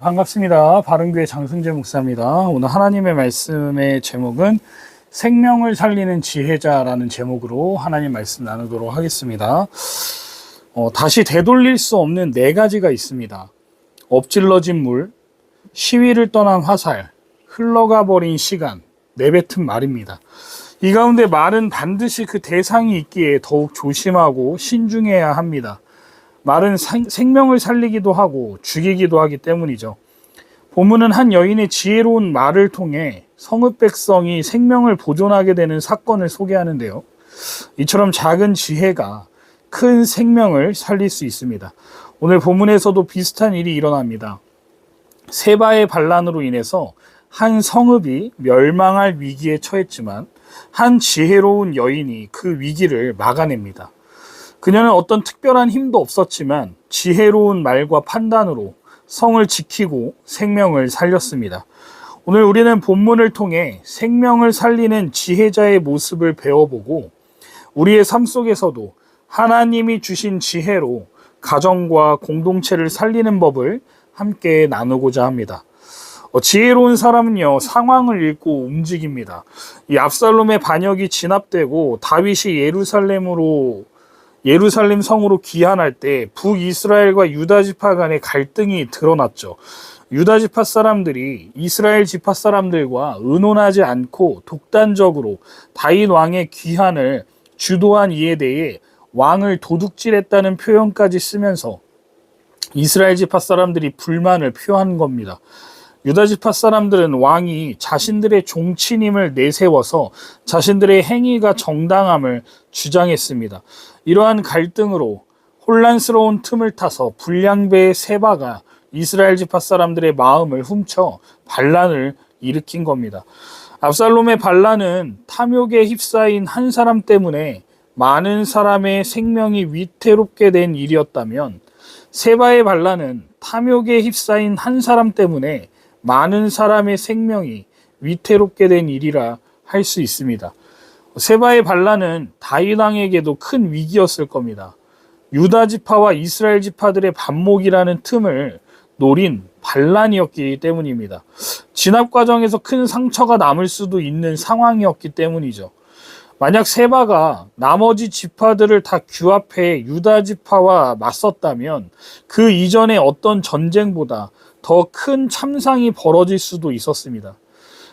반갑습니다. 바른교회 장승재 목사입니다. 오늘 하나님의 말씀의 제목은 생명을 살리는 지혜자라는 제목으로 하나님 말씀 나누도록 하겠습니다. 다시 되돌릴 수 없는 네 가지가 있습니다. 엎질러진 물, 시위를 떠난 화살, 흘러가 버린 시간, 내뱉은 말입니다. 이 가운데 말은 반드시 그 대상이 있기에 더욱 조심하고 신중해야 합니다. 말은 생명을 살리기도 하고 죽이기도 하기 때문이죠. 본문은 한 여인의 지혜로운 말을 통해 성읍 백성이 생명을 보존하게 되는 사건을 소개하는데요. 이처럼 작은 지혜가 큰 생명을 살릴 수 있습니다. 오늘 본문에서도 비슷한 일이 일어납니다. 세바의 반란으로 인해서 한 성읍이 멸망할 위기에 처했지만 한 지혜로운 여인이 그 위기를 막아냅니다. 그녀는 어떤 특별한 힘도 없었지만 지혜로운 말과 판단으로 성을 지키고 생명을 살렸습니다. 오늘 우리는 본문을 통해 생명을 살리는 지혜자의 모습을 배워보고 우리의 삶 속에서도 하나님이 주신 지혜로 가정과 공동체를 살리는 법을 함께 나누고자 합니다. 지혜로운 사람은요, 상황을 읽고 움직입니다. 이 압살롬의 반역이 진압되고 다윗이 예루살렘 성으로 귀환할 때 북이스라엘과 유다 지파 간의 갈등이 드러났죠. 유다 지파 사람들이 이스라엘 지파 사람들과 의논하지 않고 독단적으로 다윗 왕의 귀환을 주도한 이에 대해 왕을 도둑질했다는 표현까지 쓰면서 이스라엘 지파 사람들이 불만을 표한 겁니다. 유다 지파 사람들은 왕이 자신들의 종친임을 내세워서 자신들의 행위가 정당함을 주장했습니다. 이러한 갈등으로 혼란스러운 틈을 타서 불량배의 세바가 이스라엘 지파 사람들의 마음을 훔쳐 반란을 일으킨 겁니다. 압살롬의 반란은 탐욕에 휩싸인 한 사람 때문에 많은 사람의 생명이 위태롭게 된 일이었다면 세바의 반란은 탐욕에 휩싸인 한 사람 때문에 많은 사람의 생명이 위태롭게 된 일이라 할 수 있습니다. 세바의 반란은 다윗 왕에게도 큰 위기였을 겁니다. 유다 지파와 이스라엘 지파들의 반목이라는 틈을 노린 반란이었기 때문입니다. 진압 과정에서 큰 상처가 남을 수도 있는 상황이었기 때문이죠. 만약 세바가 나머지 지파들을 다 규합해 유다 지파와 맞섰다면 그 이전의 어떤 전쟁보다 더 큰 참상이 벌어질 수도 있었습니다.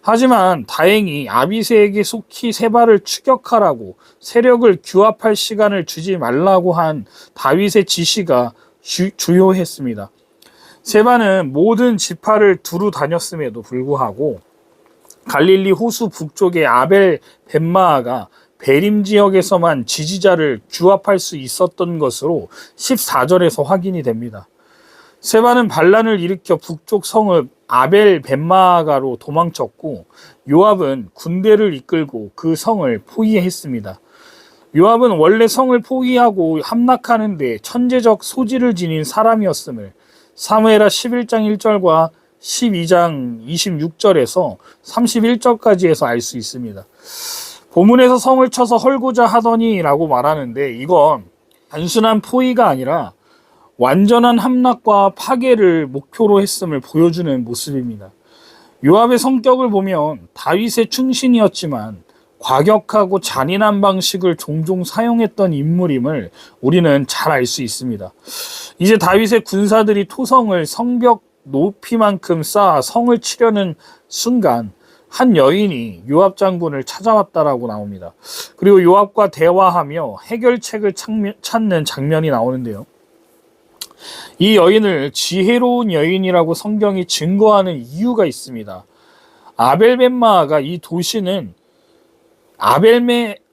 하지만 다행히 아비새에게 속히 세바를 추격하라고 세력을 규합할 시간을 주지 말라고 한 다윗의 지시가 주요했습니다. 세바는 모든 지파를 두루 다녔음에도 불구하고 갈릴리 호수 북쪽의 아벨 벳마아가 베림 지역에서만 지지자를 규합할 수 있었던 것으로 14절에서 확인이 됩니다. 세바는 반란을 일으켜 북쪽 성읍 아벨 벳마아가로 도망쳤고 요압은 군대를 이끌고 그 성을 포위했습니다. 요압은 원래 성을 포위하고 함락하는데 천재적 소질을 지닌 사람이었음을 사무엘하 11장 1절과 12장 26절에서 31절까지에서 알 수 있습니다. 본문에서 성을 쳐서 헐고자 하더니 라고 말하는데 이건 단순한 포위가 아니라 완전한 함락과 파괴를 목표로 했음을 보여주는 모습입니다. 요압의 성격을 보면 다윗의 충신이었지만 과격하고 잔인한 방식을 종종 사용했던 인물임을 우리는 잘 알 수 있습니다. 이제 다윗의 군사들이 토성을 성벽 높이만큼 쌓아 성을 치려는 순간 한 여인이 요압 장군을 찾아왔다라고 나옵니다. 그리고 요압과 대화하며 해결책을 찾는 장면이 나오는데요. 이 여인을 지혜로운 여인이라고 성경이 증거하는 이유가 있습니다. 아벨벳마아가 이 도시는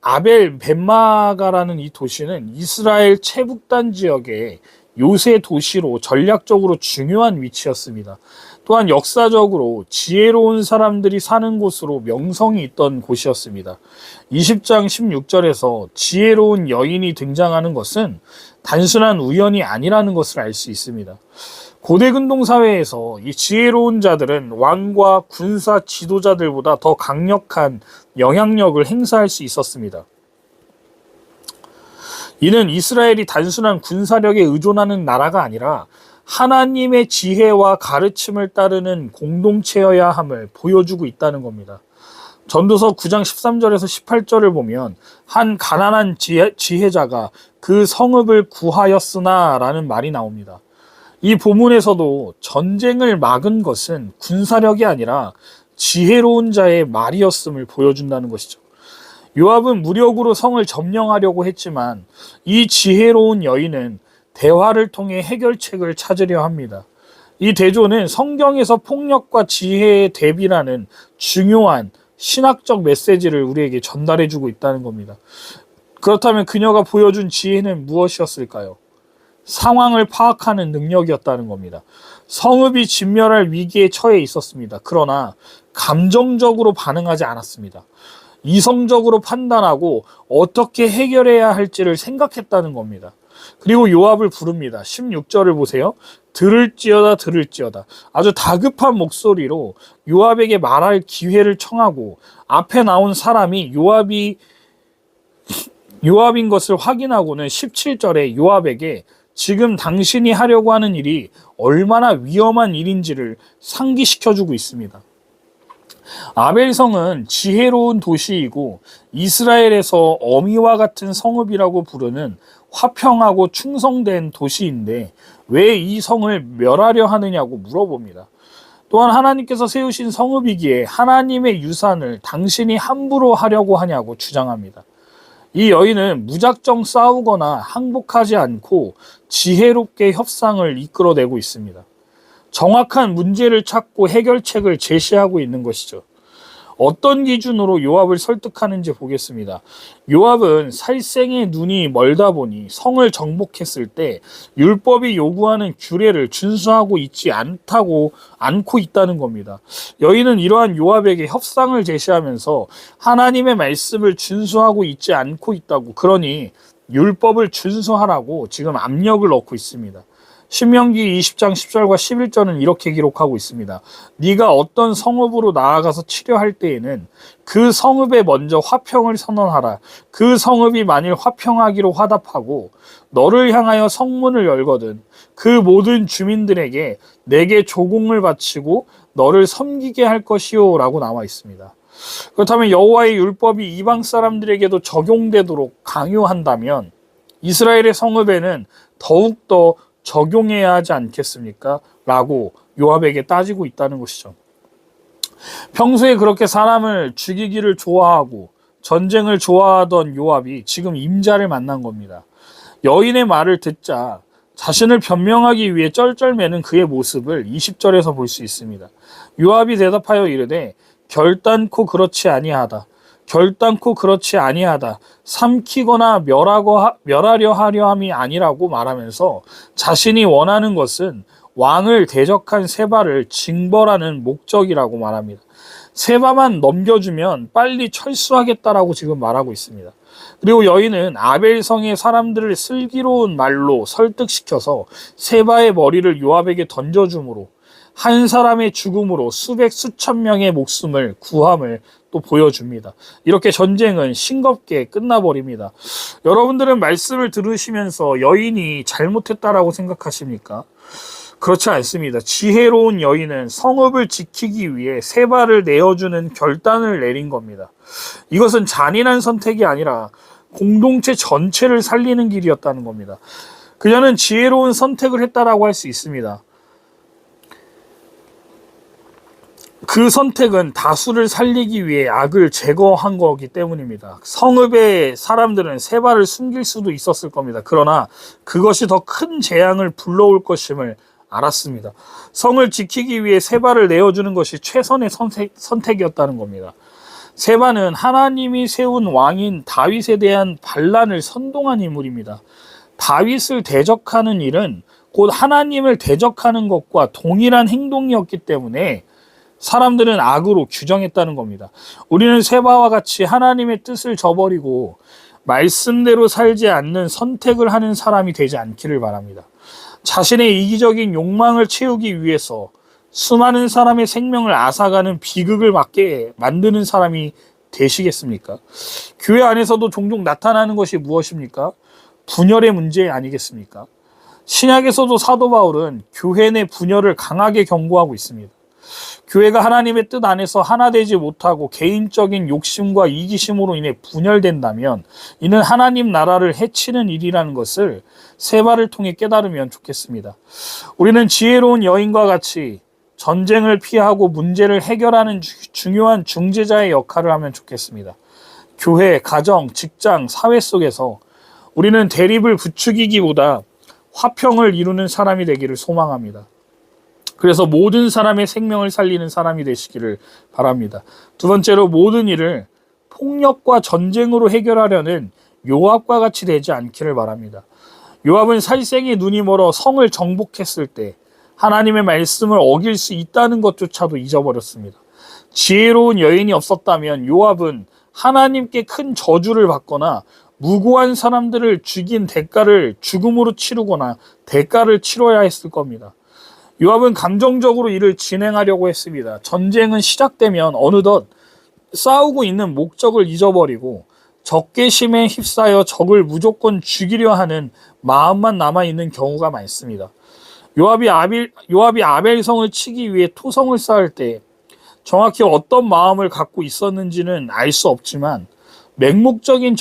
아벨벳마아가라는 이 도시는 이스라엘 최북단 지역의 요새 도시로 전략적으로 중요한 위치였습니다. 또한 역사적으로 지혜로운 사람들이 사는 곳으로 명성이 있던 곳이었습니다. 20장 16절에서 지혜로운 여인이 등장하는 것은 단순한 우연이 아니라는 것을 알 수 있습니다. 고대 근동 사회에서 이 지혜로운 자들은 왕과 군사 지도자들보다 더 강력한 영향력을 행사할 수 있었습니다. 이는 이스라엘이 단순한 군사력에 의존하는 나라가 아니라 하나님의 지혜와 가르침을 따르는 공동체여야 함을 보여주고 있다는 겁니다. 전도서 9장 13절에서 18절을 보면 한 가난한 지혜자가 그 성읍을 구하였으나 라는 말이 나옵니다. 이 본문에서도 전쟁을 막은 것은 군사력이 아니라 지혜로운 자의 말이었음을 보여준다는 것이죠. 요압은 무력으로 성을 점령하려고 했지만 이 지혜로운 여인은 대화를 통해 해결책을 찾으려 합니다. 이 대조는 성경에서 폭력과 지혜의 대비라는 중요한 신학적 메시지를 우리에게 전달해주고 있다는 겁니다. 그렇다면 그녀가 보여준 지혜는 무엇이었을까요? 상황을 파악하는 능력이었다는 겁니다. 성읍이 진멸할 위기에 처해 있었습니다. 그러나 감정적으로 반응하지 않았습니다. 이성적으로 판단하고 어떻게 해결해야 할지를 생각했다는 겁니다. 그리고 요압을 부릅니다. 16절을 보세요. 들을지어다 들을지어다. 아주 다급한 목소리로 요압에게 말할 기회를 청하고 앞에 나온 사람이 요압인 것을 확인하고는 17절에 요압에게 지금 당신이 하려고 하는 일이 얼마나 위험한 일인지를 상기시켜주고 있습니다. 아벨성은 지혜로운 도시이고 이스라엘에서 어미와 같은 성읍이라고 부르는 화평하고 충성된 도시인데 왜 이 성을 멸하려 하느냐고 물어봅니다. 또한 하나님께서 세우신 성읍이기에 하나님의 유산을 당신이 함부로 하려고 하냐고 주장합니다. 이 여인은 무작정 싸우거나 항복하지 않고 지혜롭게 협상을 이끌어내고 있습니다. 정확한 문제를 찾고 해결책을 제시하고 있는 것이죠. 어떤 기준으로 요압을 설득하는지 보겠습니다. 요압은 살생의 눈이 멀다 보니 성을 정복했을 때 율법이 요구하는 규례를 준수하고 있지 않고 있다는 겁니다. 여인은 이러한 요압에게 협상을 제시하면서 하나님의 말씀을 준수하고 있지 않고 있다고, 그러니 율법을 준수하라고 지금 압력을 넣고 있습니다. 신명기 20장 10절과 11절은 이렇게 기록하고 있습니다. 네가 어떤 성읍으로 나아가서 치려할 때에는 그 성읍에 먼저 화평을 선언하라. 그 성읍이 만일 화평하기로 화답하고 너를 향하여 성문을 열거든 그 모든 주민들에게 내게 조공을 바치고 너를 섬기게 할 것이요 라고 나와 있습니다. 그렇다면 여호와의 율법이 이방 사람들에게도 적용되도록 강요한다면 이스라엘의 성읍에는 더욱더 적용해야 하지 않겠습니까? 라고 요압에게 따지고 있다는 것이죠. 평소에 그렇게 사람을 죽이기를 좋아하고 전쟁을 좋아하던 요압이 지금 임자를 만난 겁니다. 여인의 말을 듣자 자신을 변명하기 위해 쩔쩔매는 그의 모습을 20절에서 볼 수 있습니다. 요압이 대답하여 이르되 결단코 그렇지 아니하다. 결단코 그렇지 아니하다. 삼키거나 멸하려 하려 함이 아니라고 말하면서 자신이 원하는 것은 왕을 대적한 세바를 징벌하는 목적이라고 말합니다. 세바만 넘겨주면 빨리 철수하겠다라고 지금 말하고 있습니다. 그리고 여인은 아벨성의 사람들을 슬기로운 말로 설득시켜서 세바의 머리를 요압에게 던져줌으로 한 사람의 죽음으로 수백 수천 명의 목숨을 구함을 또 보여줍니다. 이렇게 전쟁은 싱겁게 끝나버립니다. 여러분들은 말씀을 들으시면서 여인이 잘못했다라고 생각하십니까? 그렇지 않습니다. 지혜로운 여인은 성읍을 지키기 위해 세바를 내어주는 결단을 내린 겁니다. 이것은 잔인한 선택이 아니라 공동체 전체를 살리는 길이었다는 겁니다. 그녀는 지혜로운 선택을 했다라고 할 수 있습니다. 그 선택은 다수를 살리기 위해 악을 제거한 거기 때문입니다. 성읍의 사람들은 세바를 숨길 수도 있었을 겁니다. 그러나 그것이 더 큰 재앙을 불러올 것임을 알았습니다. 성을 지키기 위해 세바를 내어주는 것이 최선의 선택이었다는 겁니다. 세바는 하나님이 세운 왕인 다윗에 대한 반란을 선동한 인물입니다. 다윗을 대적하는 일은 곧 하나님을 대적하는 것과 동일한 행동이었기 때문에 사람들은 악으로 규정했다는 겁니다. 우리는 세바와 같이 하나님의 뜻을 저버리고 말씀대로 살지 않는 선택을 하는 사람이 되지 않기를 바랍니다. 자신의 이기적인 욕망을 채우기 위해서 수많은 사람의 생명을 앗아가는 비극을 맞게 만드는 사람이 되시겠습니까? 교회 안에서도 종종 나타나는 것이 무엇입니까? 분열의 문제 아니겠습니까? 신약에서도 사도 바울은 교회 내 분열을 강하게 경고하고 있습니다. 교회가 하나님의 뜻 안에서 하나 되지 못하고 개인적인 욕심과 이기심으로 인해 분열된다면 이는 하나님 나라를 해치는 일이라는 것을 세바를 통해 깨달으면 좋겠습니다. 우리는 지혜로운 여인과 같이 전쟁을 피하고 문제를 해결하는 중요한 중재자의 역할을 하면 좋겠습니다. 교회, 가정, 직장, 사회 속에서 우리는 대립을 부추기기보다 화평을 이루는 사람이 되기를 소망합니다. 그래서 모든 사람의 생명을 살리는 사람이 되시기를 바랍니다. 두 번째로, 모든 일을 폭력과 전쟁으로 해결하려는 요압과 같이 되지 않기를 바랍니다. 요압은 살생이 눈이 멀어 성을 정복했을 때 하나님의 말씀을 어길 수 있다는 것조차도 잊어버렸습니다. 지혜로운 여인이 없었다면 요압은 하나님께 큰 저주를 받거나 무고한 사람들을 죽인 대가를 죽음으로 치르거나 대가를 치러야 했을 겁니다. 요압은 감정적으로 일을 진행하려고 했습니다. 전쟁은 시작되면 어느덧 싸우고 있는 목적을 잊어버리고 적개심에 휩싸여 적을 무조건 죽이려 하는 마음만 남아있는 경우가 많습니다. 요압이 아벨성을 치기 위해 토성을 쌓을 때 정확히 어떤 마음을 갖고 있었는지는 알 수 없지만 맹목적인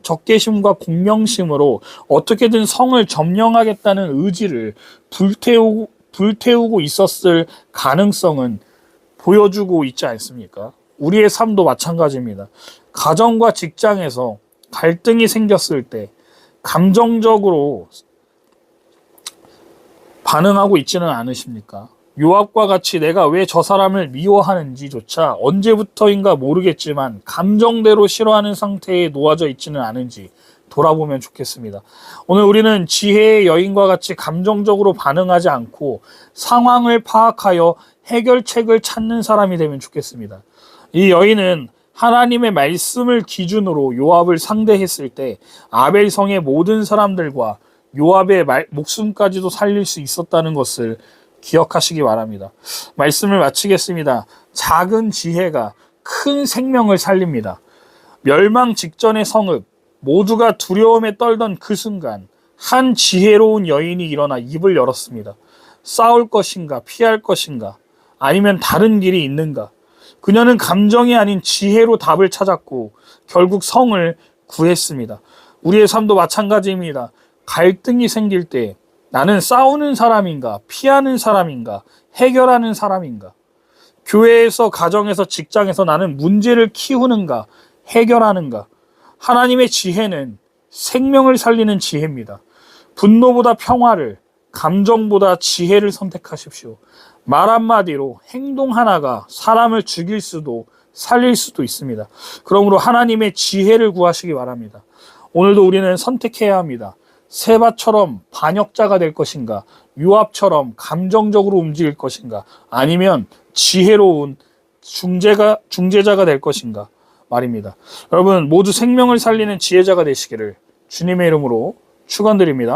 적개심과 공명심으로 어떻게든 성을 점령하겠다는 의지를 불태우고 있었을 가능성은 보여주고 있지 않습니까? 우리의 삶도 마찬가지입니다. 가정과 직장에서 갈등이 생겼을 때 감정적으로 반응하고 있지는 않으십니까? 요압과 같이 내가 왜 저 사람을 미워하는지조차 언제부터인가 모르겠지만 감정대로 싫어하는 상태에 놓아져 있지는 않은지 돌아보면 좋겠습니다. 오늘 우리는 지혜의 여인과 같이 감정적으로 반응하지 않고 상황을 파악하여 해결책을 찾는 사람이 되면 좋겠습니다. 이 여인은 하나님의 말씀을 기준으로 요압을 상대했을 때 아벨성의 모든 사람들과 요압의 목숨까지도 살릴 수 있었다는 것을 기억하시기 바랍니다. 말씀을 마치겠습니다. 작은 지혜가 큰 생명을 살립니다. 멸망 직전의 성읍, 모두가 두려움에 떨던 그 순간 한 지혜로운 여인이 일어나 입을 열었습니다. 싸울 것인가, 피할 것인가, 아니면 다른 길이 있는가? 그녀는 감정이 아닌 지혜로 답을 찾았고 결국 성을 구했습니다. 우리의 삶도 마찬가지입니다. 갈등이 생길 때 나는 싸우는 사람인가, 피하는 사람인가, 해결하는 사람인가? 교회에서, 가정에서, 직장에서 나는 문제를 키우는가, 해결하는가? 하나님의 지혜는 생명을 살리는 지혜입니다. 분노보다 평화를, 감정보다 지혜를 선택하십시오. 말 한마디로 행동 하나가 사람을 죽일 수도 살릴 수도 있습니다. 그러므로 하나님의 지혜를 구하시기 바랍니다. 오늘도 우리는 선택해야 합니다. 세바처럼 반역자가 될 것인가, 요압처럼 감정적으로 움직일 것인가, 아니면 지혜로운 중재자가 될 것인가 말입니다. 여러분 모두 생명을 살리는 지혜자가 되시기를 주님의 이름으로 축원드립니다.